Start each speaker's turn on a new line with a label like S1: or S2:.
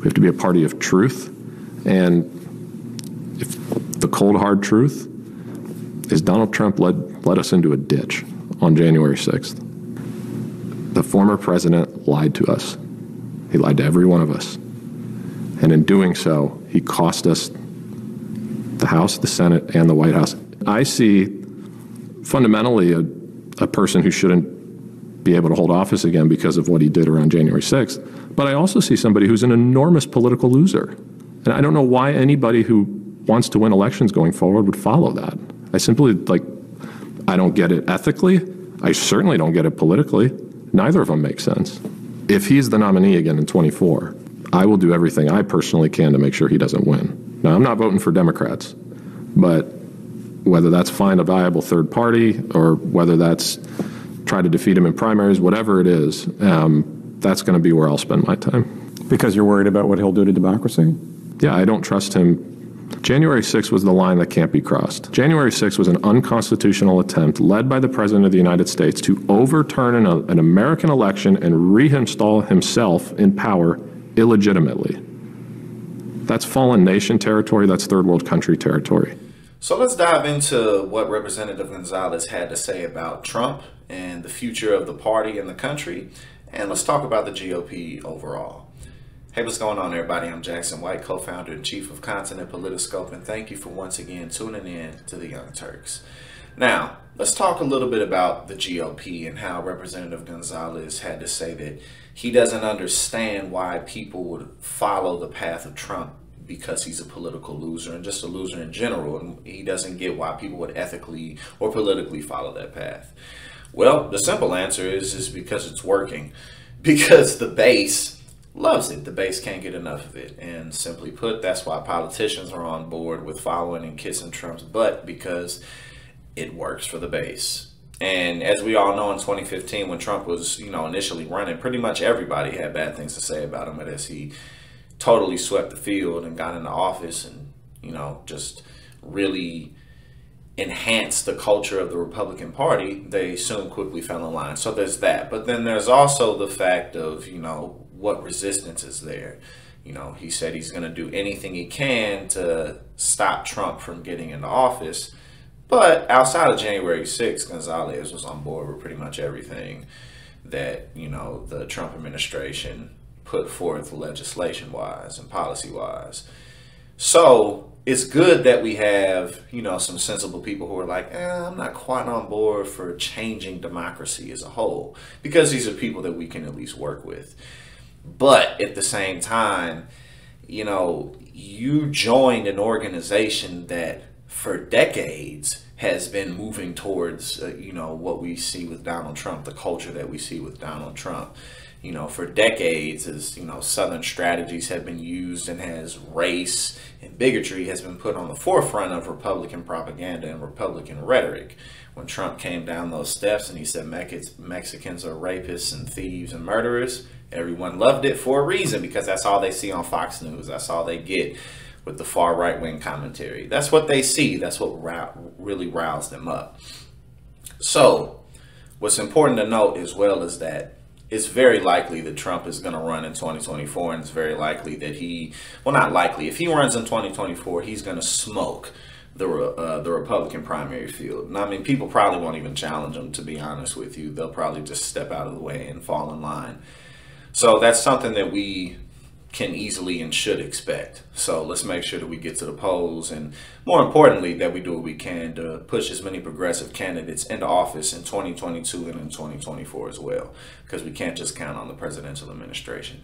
S1: have to be a party of truth. And if the cold, hard truth is Donald Trump led us into a ditch on January 6th. The former president lied to us. He lied to every one of us. And in doing so, he cost us the House, the Senate, and the White House. I see fundamentally a person who shouldn't be able to hold office again because of what he did around January 6th. But I also see somebody who's an enormous political loser. And I don't know why anybody who wants to win elections going forward would follow that. I simply, I don't get it ethically. I certainly don't get it politically. Neither of them make sense. If he's the nominee again in 24, I will do everything I personally can to make sure he doesn't win. Now, I'm not voting for Democrats, but whether that's find a viable third party or whether that's try to defeat him in primaries, whatever it is, that's going to be where I'll spend my time.
S2: Because you're worried about what he'll do to democracy?
S1: Yeah, I don't trust him. January 6th was the line that can't be crossed. January 6th was an unconstitutional attempt led by the President of the United States to overturn an American election and reinstall himself in power illegitimately. That's fallen nation territory. That's third world country territory.
S3: So let's dive into what Representative Gonzalez had to say about Trump and the future of the party and the country. And let's talk about the GOP overall. Hey, what's going on, everybody? I'm Jackson White, co-founder and chief of content at Politiscope, and thank you for once again tuning in to the Young Turks. Now, let's talk a little bit about the GOP and how Representative Gonzalez had to say that he doesn't understand why people would follow the path of Trump because he's a political loser and just a loser in general, and he doesn't get why people would ethically or politically follow that path. Well, the simple answer is because it's working, because the base loves it. The base can't get enough of it. And simply put, that's why politicians are on board with following and kissing Trump's butt, because it works for the base. And as we all know, in 2015, when Trump was, initially running, pretty much everybody had bad things to say about him. But as he totally swept the field and got into office and, just really enhanced the culture of the Republican Party, they soon quickly fell in line. So there's that. But then there's also the fact of, what resistance is there. He said he's going to do anything he can to stop Trump from getting into office. But outside of January 6th, Gonzalez was on board with pretty much everything that, the Trump administration put forth legislation-wise and policy-wise. So it's good that we have, some sensible people who are like, I'm not quite on board for changing democracy as a whole, because these are people that we can at least work with. But at the same time, you joined an organization that for decades has been moving towards, what we see with Donald Trump, the culture that we see with Donald Trump. For decades, as Southern strategies have been used, and as race and bigotry has been put on the forefront of Republican propaganda and Republican rhetoric. When Trump came down those steps and he said Mexicans are rapists and thieves and murderers, everyone loved it for a reason, because that's all they see on Fox News. That's all they get with the far right-wing commentary. That's what they see. That's what really riles them up. So what's important to note as well is that it's very likely that Trump is going to run in 2024, and it's very likely that if he runs in 2024, he's going to smoke the Republican primary field. And I mean, people probably won't even challenge him, to be honest with you. They'll probably just step out of the way and fall in line. So that's something that we can easily and should expect. So let's make sure that we get to the polls, and more importantly, that we do what we can to push as many progressive candidates into office in 2022 and in 2024 as well, because we can't just count on the presidential administration.